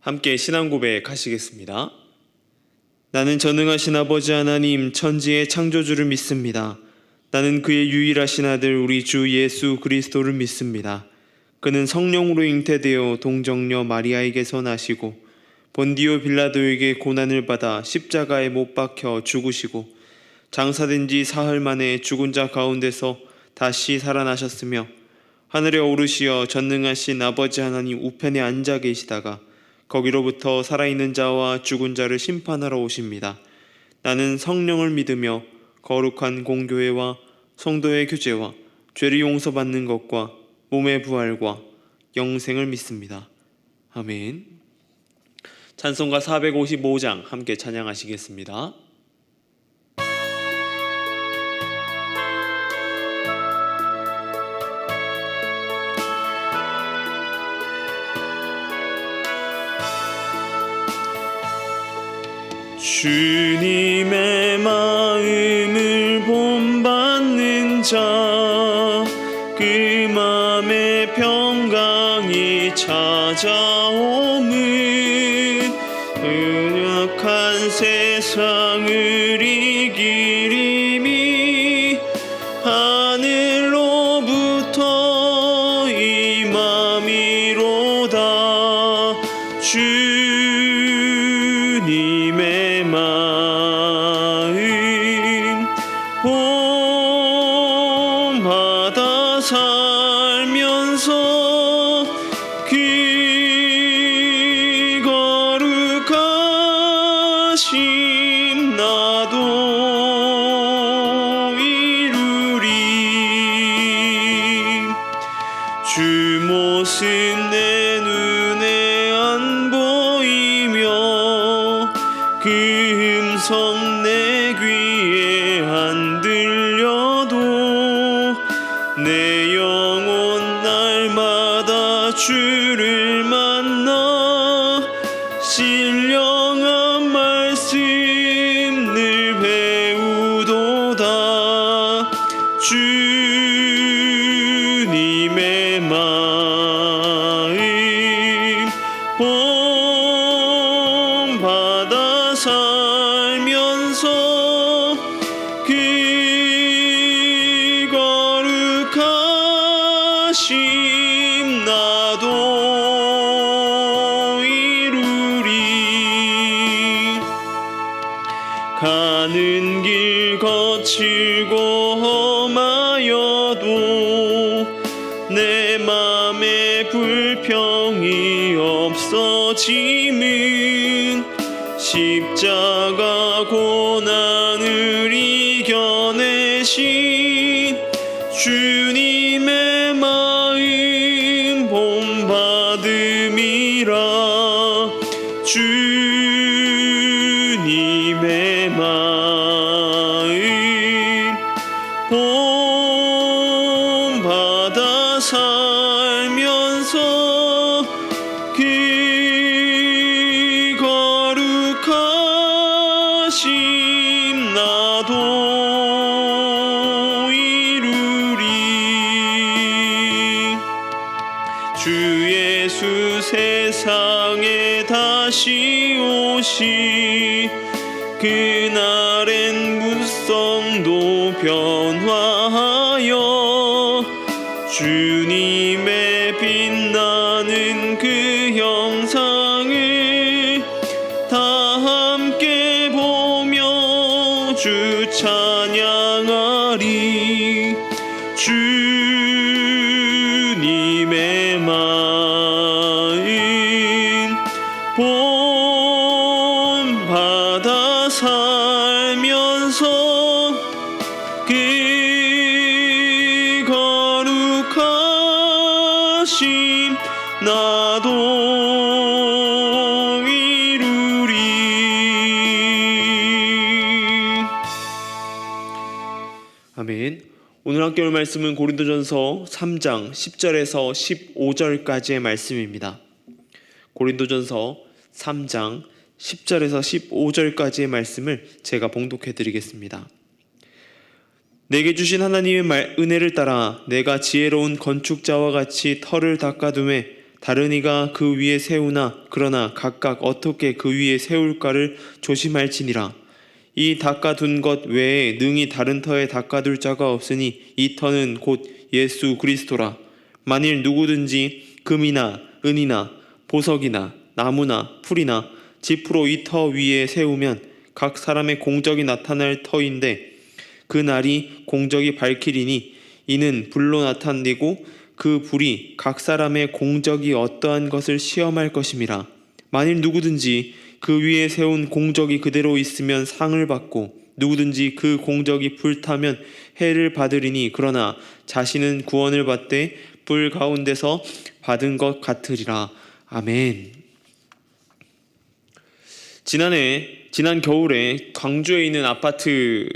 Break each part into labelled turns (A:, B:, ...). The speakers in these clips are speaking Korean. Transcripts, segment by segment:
A: 함께 신앙 고백하시겠습니다. 나는 전능하신 아버지 하나님 천지의 창조주를 믿습니다. 나는 그의 유일하신 아들 우리 주 예수 그리스도를 믿습니다. 그는 성령으로 잉태되어 동정녀 마리아에게서 나시고 본디오 빌라도에게 고난을 받아 십자가에 못 박혀 죽으시고 장사된 지 사흘 만에 죽은 자 가운데서 다시 살아나셨으며 하늘에 오르시어 전능하신 아버지 하나님 우편에 앉아 계시다가 거기로부터 살아있는 자와 죽은 자를 심판하러 오십니다. 나는 성령을 믿으며 거룩한 공교회와 성도의 교제와 죄를 용서받는 것과 몸의 부활과 영생을 믿습니다. 아멘. 찬송가 455장 함께 찬양하시겠습니다. 주님의 마음을 본받는 자, 그 맘에 평강이 찾아오면 연약한 세상을 이기리니 하늘로부터 임함이로다. 주님의 마음 본받아 살면서 그 거룩하심 나도 이루리. 주 모습 내 눈에 안 보이며 그 음성 내 귀에 안 들려도 내 영혼 날마다 주를 만나 신령한 말씀 늘 배우도다. 주님의 마음 본받아 살면서 그 거룩하심 나도 이루리. 가는 길 거칠고 험하여도 내 맘에 불평이 없어짐은 십자가 고난을 이겨내신 주님의 마음 본받음이라. 주님의 마음 본받아 살면서 그 거룩하심 나도 이루리. 주 예수 세상에 다시 오시 그날엔 무성도 변화하여 주님의 빛나는 그 형상을 다 함께 보며 주 찬양하리. 주님의 마음 본받아 살면서 그 거룩하심 나도 이루리. 아멘. 오늘 함께 올 말씀은 고린도전서 3장 10절에서 15절까지의 말씀입니다. 고린도전서 3장 10절에서 15절까지의 말씀을 제가 봉독해 드리겠습니다. 내게 주신 하나님의 은혜를 따라 내가 지혜로운 건축자와 같이 터를 닦아둠에 다른 이가 그 위에 세우나 그러나 각각 어떻게 그 위에 세울까를 조심할지니라. 이 닦아둔 것 외에 능히 다른 터에 닦아둘 자가 없으니 이 터는 곧 예수 그리스도라. 만일 누구든지 금이나 은이나 보석이나 나무나 풀이나 짚으로 이 터 위에 세우면 각 사람의 공적이 나타날 터인데 그 날이 공적이 밝히리니 이는 불로 나타내고 그 불이 각 사람의 공적이 어떠한 것을 시험할 것임이라. 만일 누구든지 그 위에 세운 공적이 그대로 있으면 상을 받고 누구든지 그 공적이 불타면 해를 받으리니 그러나 자신은 구원을 받되 불 가운데서 받은 것 같으리라. 아멘. 지난 겨울에 광주에 있는 아파트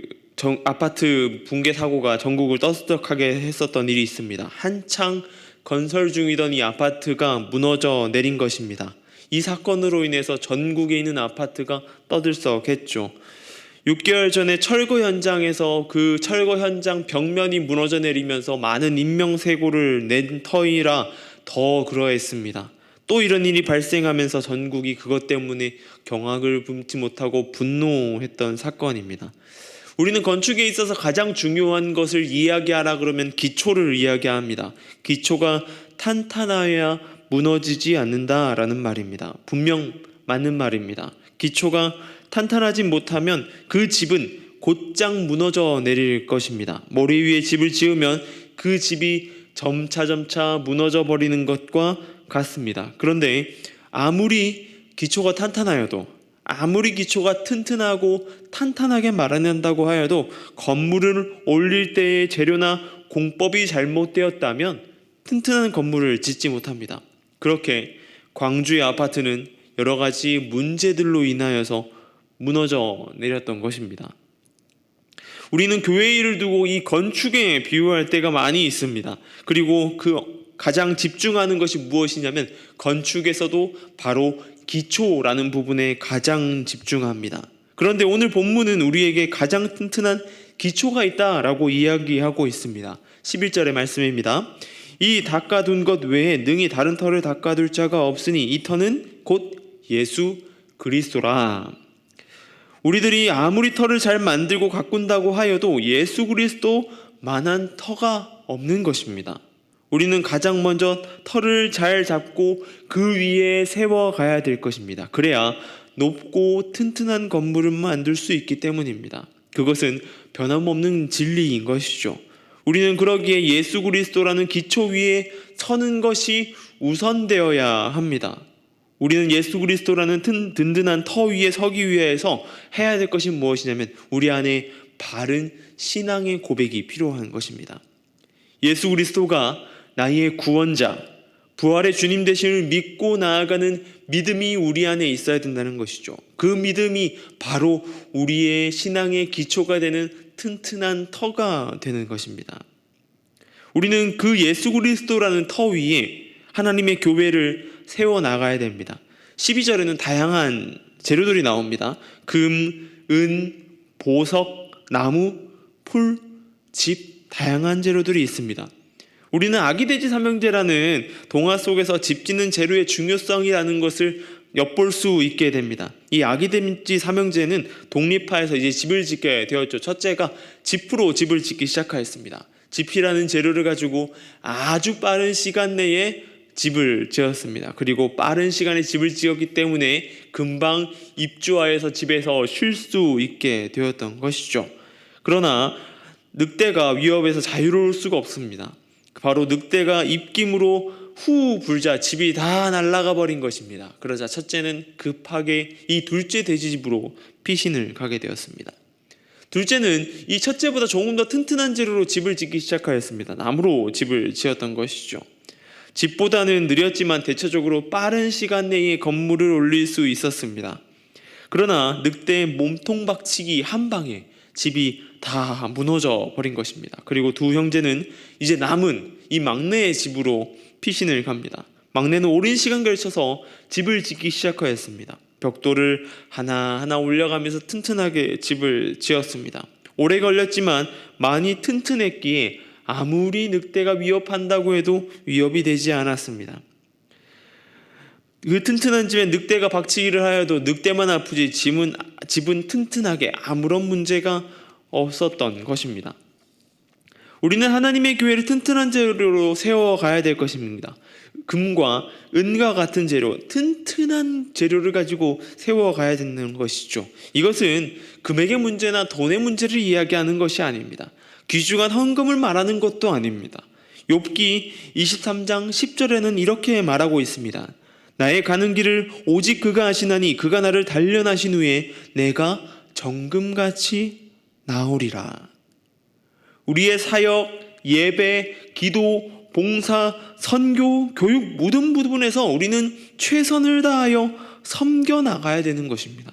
A: 붕괴 사고가 전국을 떠들썩하게 했었던 일이 있습니다. 한창 건설 중이던 이 아파트가 무너져 내린 것입니다. 이 사건으로 인해서 전국에 있는 아파트가 떠들썩했죠. 6개월 전에 철거 현장에서 그 철거 현장 벽면이 무너져 내리면서 많은 인명사고를 낸 터이라 더 그러했습니다. 또 이런 일이 발생하면서 전국이 그것 때문에 경악을 품지 못하고 분노했던 사건입니다. 우리는 건축에 있어서 가장 중요한 것을 이야기하라 그러면 기초를 이야기합니다. 기초가 탄탄해야 무너지지 않는다라는 말입니다. 분명 맞는 말입니다. 기초가 탄탄하지 못하면 그 집은 곧장 무너져 내릴 것입니다. 모래 위에 집을 지으면 그 집이 점차 무너져 버리는 것과 같습니다. 그런데 아무리 기초가 탄탄하여도, 아무리 기초가 튼튼하고 탄탄하게 마련한다고 하여도 건물을 올릴 때의 재료나 공법이 잘못되었다면 튼튼한 건물을 짓지 못합니다. 그렇게 광주의 아파트는 여러 가지 문제들로 인하여서 무너져 내렸던 것입니다. 우리는 교회 일을 두고 이 건축에 비유할 때가 많이 있습니다. 그리고 그 가장 집중하는 것이 무엇이냐면 건축에서도 바로 기초라는 부분에 가장 집중합니다. 그런데 오늘 본문은 우리에게 가장 튼튼한 기초가 있다라고 이야기하고 있습니다. 11절의 말씀입니다. 이 닦아둔 것 외에 능히 다른 터를 닦아둘 자가 없으니 이 터는 곧 예수 그리스도라. 우리들이 아무리 터를 잘 만들고 가꾼다고 하여도 예수 그리스도만한 터가 없는 것입니다. 우리는 가장 먼저 터를 잘 잡고 그 위에 세워가야 될 것입니다. 그래야 높고 튼튼한 건물을 만들 수 있기 때문입니다. 그것은 변함없는 진리인 것이죠. 우리는 그러기에 예수 그리스도라는 기초 위에 서는 것이 우선되어야 합니다. 우리는 예수 그리스도라는 든든한 터 위에 서기 위해서 해야 될 것이 무엇이냐면 우리 안에 바른 신앙의 고백이 필요한 것입니다. 예수 그리스도가 나의 구원자, 부활의 주님 되심을 믿고 나아가는 믿음이 우리 안에 있어야 된다는 것이죠. 그 믿음이 바로 우리의 신앙의 기초가 되는 튼튼한 터가 되는 것입니다. 우리는 그 예수 그리스도라는 터 위에 하나님의 교회를 세워나가야 됩니다. 12절에는 다양한 재료들이 나옵니다. 금, 은, 보석, 나무, 풀, 집, 다양한 재료들이 있습니다. 우리는 아기돼지 삼형제라는 동화 속에서 집 짓는 재료의 중요성이라는 것을 엿볼 수 있게 됩니다. 이 아기돼지 삼형제는 독립하여서 이제 집을 짓게 되었죠. 첫째가 짚으로 집을 짓기 시작하였습니다. 짚이라는 재료를 가지고 아주 빠른 시간 내에 집을 지었습니다. 그리고 빠른 시간에 집을 지었기 때문에 금방 입주하여서 집에서 쉴 수 있게 되었던 것이죠. 그러나 늑대가 위협에서 자유로울 수가 없습니다. 바로 늑대가 입김으로 후 불자 집이 다 날아가 버린 것입니다. 그러자 첫째는 급하게 이 둘째 돼지 집으로 피신을 가게 되었습니다. 둘째는 이 첫째보다 조금 더 튼튼한 재료로 집을 짓기 시작하였습니다. 나무로 집을 지었던 것이죠. 집보다는 느렸지만 대체적으로 빠른 시간 내에 건물을 올릴 수 있었습니다. 그러나 늑대의 몸통 박치기 한 방에 집이 다 무너져 버린 것입니다. 그리고 두 형제는 이제 남은 이 막내의 집으로 피신을 갑니다. 막내는 오랜 시간 걸쳐서 집을 짓기 시작하였습니다. 벽돌을 하나하나 올려가면서 튼튼하게 집을 지었습니다. 오래 걸렸지만 많이 튼튼했기에 아무리 늑대가 위협한다고 해도 위협이 되지 않았습니다. 그 튼튼한 집에 늑대가 박치기를 하여도 늑대만 아프지 집은 튼튼하게 아무런 문제가 없었던 것입니다. 우리는 하나님의 교회를 튼튼한 재료로 세워가야 될 것입니다. 금과 은과 같은 재료, 튼튼한 재료를 가지고 세워가야 되는 것이죠. 이것은 금액의 문제나 돈의 문제를 이야기하는 것이 아닙니다. 귀중한 헌금을 말하는 것도 아닙니다. 욥기 23장 10절에는 이렇게 말하고 있습니다. 나의 가는 길을 오직 그가 아시나니 그가 나를 단련하신 후에 내가 정금같이 나오리라. 우리의 사역, 예배, 기도, 봉사, 선교, 교육 모든 부분에서 우리는 최선을 다하여 섬겨 나가야 되는 것입니다.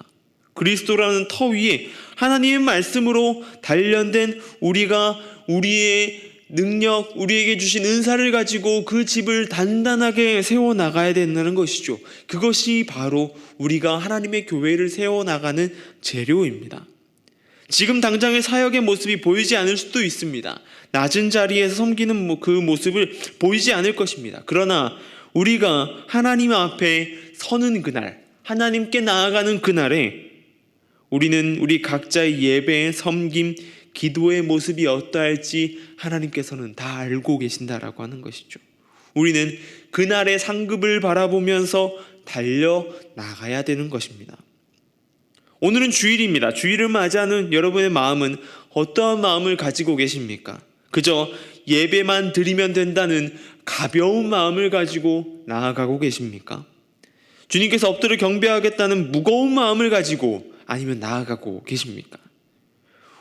A: 그리스도라는 터 위에 하나님의 말씀으로 단련된 우리가 우리의 능력, 우리에게 주신 은사를 가지고 그 집을 단단하게 세워나가야 된다는 것이죠. 그것이 바로 우리가 하나님의 교회를 세워나가는 재료입니다. 지금 당장의 사역의 모습이 보이지 않을 수도 있습니다. 낮은 자리에서 섬기는 그 모습을 보이지 않을 것입니다. 그러나 우리가 하나님 앞에 서는 그날, 하나님께 나아가는 그날에 우리는 우리 각자의 예배, 섬김, 기도의 모습이 어떠할지 하나님께서는 다 알고 계신다라고 하는 것이죠. 우리는 그날의 상급을 바라보면서 달려나가야 되는 것입니다. 오늘은 주일입니다. 주일을 맞이하는 여러분의 마음은 어떠한 마음을 가지고 계십니까? 그저 예배만 드리면 된다는 가벼운 마음을 가지고 나아가고 계십니까? 주님께서 엎드려 경배하겠다는 무거운 마음을 가지고 아니면 나아가고 계십니까?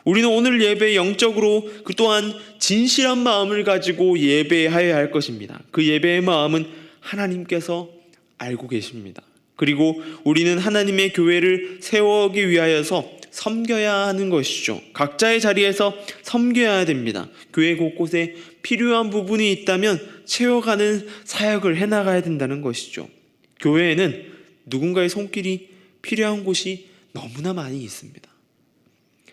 A: 우리는 오늘 예배에 영적으로 그 또한 진실한 마음을 가지고 예배해야 할 것입니다. 그 예배의 마음은 하나님께서 알고 계십니다. 그리고 우리는 하나님의 교회를 세우기 위하여서 섬겨야 하는 것이죠. 각자의 자리에서 섬겨야 됩니다. 교회 곳곳에 필요한 부분이 있다면 채워가는 사역을 해나가야 된다는 것이죠. 교회에는 누군가의 손길이 필요한 곳이 너무나 많이 있습니다.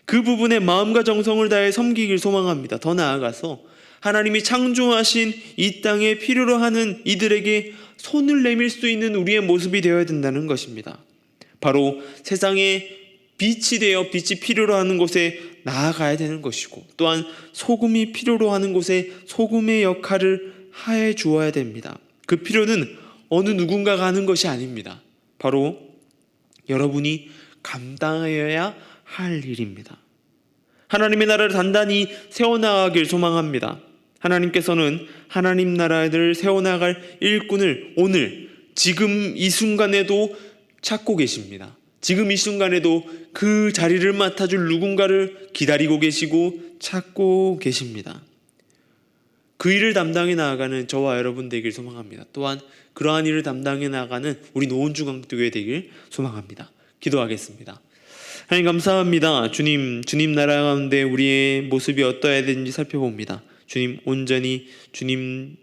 A: 그 부분에 마음과 정성을 다해 섬기길 소망합니다. 더 나아가서 하나님이 창조하신 이 땅에 필요로 하는 이들에게 손을 내밀 수 있는 우리의 모습이 되어야 된다는 것입니다. 바로 세상에 빛이 되어 빛이 필요로 하는 곳에 나아가야 되는 것이고, 또한 소금이 필요로 하는 곳에 소금의 역할을 하해 주어야 됩니다. 그 필요는 어느 누군가가 하는 것이 아닙니다. 바로 여러분이 감당하여야 할 일입니다. 하나님의 나라를 단단히 세워나가길 소망합니다. 하나님께서는 하나님 나라를 세워나갈 일꾼을 오늘 지금 이 순간에도 찾고 계십니다. 지금 이 순간에도 그 자리를 맡아줄 누군가를 기다리고 계시고 찾고 계십니다. 그 일을 담당해 나아가는 저와 여러분 되길 소망합니다. 또한 그러한 일을 담당해 나아가는 우리 노원중앙교회 되길 소망합니다. 기도하겠습니다. 하나님 감사합니다. 주님 나라 가운데 우리의 모습이 어떠해야 되는지 살펴봅니다. 주님 온전히 주님의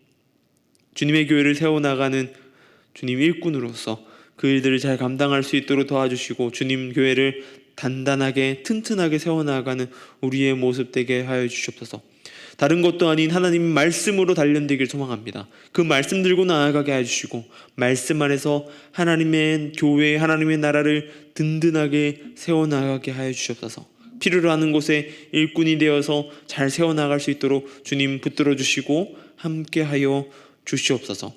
A: 교회를 세워나가는 주님 일꾼으로서 그 일들을 잘 감당할 수 있도록 도와주시고, 주님 교회를 단단하게 튼튼하게 세워나가는 우리의 모습 되게 하여 주시옵소서. 다른 것도 아닌 하나님 말씀으로 단련되길 소망합니다. 그 말씀 들고 나아가게 해주시고, 말씀 안에서 하나님의 교회, 하나님의 나라를 든든하게 세워나가게 하여 주시옵소서. 필요로 하는 곳에 일꾼이 되어서 잘 세워나갈 수 있도록 주님 붙들어 주시고 함께 하여 주시옵소서.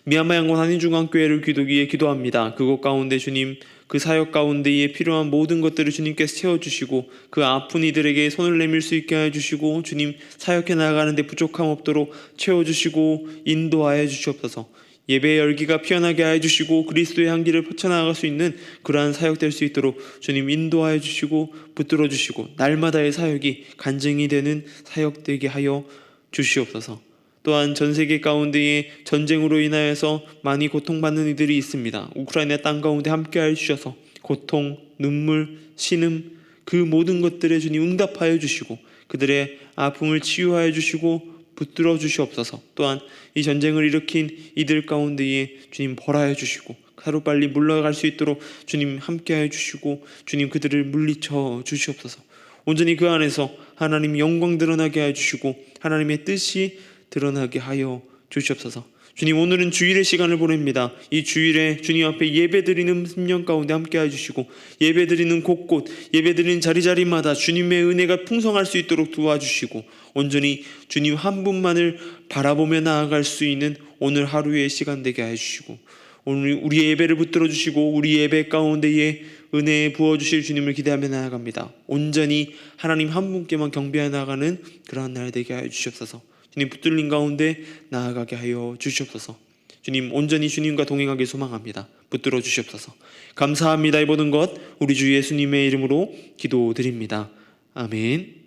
A: 미얀마 양곤 한인중앙교회를 기도합니다. 그곳 가운데 주님, 그 사역 가운데에 필요한 모든 것들을 주님께서 채워주시고 그 아픈 이들에게 손을 내밀 수 있게 해주시고, 주님 사역해 나가는데 부족함 없도록 채워주시고 인도하여 주시옵소서. 예배의 열기가 피어나게 해주시고 그리스도의 향기를 펼쳐나갈 수 있는 그러한 사역 될 수 있도록 주님 인도하여 주시고 붙들어 주시고, 날마다의 사역이 간증이 되는 사역 되게 하여 주시옵소서. 또한 전 세계 가운데에 전쟁으로 인하여서 많이 고통받는 이들이 있습니다. 우크라이나 땅 가운데 함께하여 주셔서 고통, 눈물, 신음 그 모든 것들에 주님 응답하여 주시고 그들의 아픔을 치유하여 주시고 붙들어 주시옵소서. 또한 이 전쟁을 일으킨 이들 가운데에 주님 벌하여 주시고 하루빨리 물러갈 수 있도록 주님 함께하여 주시고 주님 그들을 물리쳐 주시옵소서. 온전히 그 안에서 하나님 영광 드러나게 하여 주시고 하나님의 뜻이 드러나게 하여 주시옵소서. 주님, 오늘은 주일의 시간을 보냅니다. 이 주일에 주님 앞에 예배드리는 10년 가운데 함께 해주시고, 예배드리는 곳곳, 예배드리는 자리자리마다 주님의 은혜가 풍성할 수 있도록 도와주시고, 온전히 주님 한 분만을 바라보며 나아갈 수 있는 오늘 하루의 시간 되게 해주시고, 오늘 우리의 예배를 붙들어 주시고 우리 예배 가운데에 은혜 부어주실 주님을 기대하며 나아갑니다. 온전히 하나님 한 분께만 경배해 나가는 그러한 날 되게 하여 주시옵소서. 주님, 붙들린 가운데 나아가게 하여 주시옵소서. 주님, 온전히 주님과 동행하기 소망합니다. 붙들어 주시옵소서. 감사합니다. 이 모든 것 우리 주 예수님의 이름으로 기도드립니다. 아멘.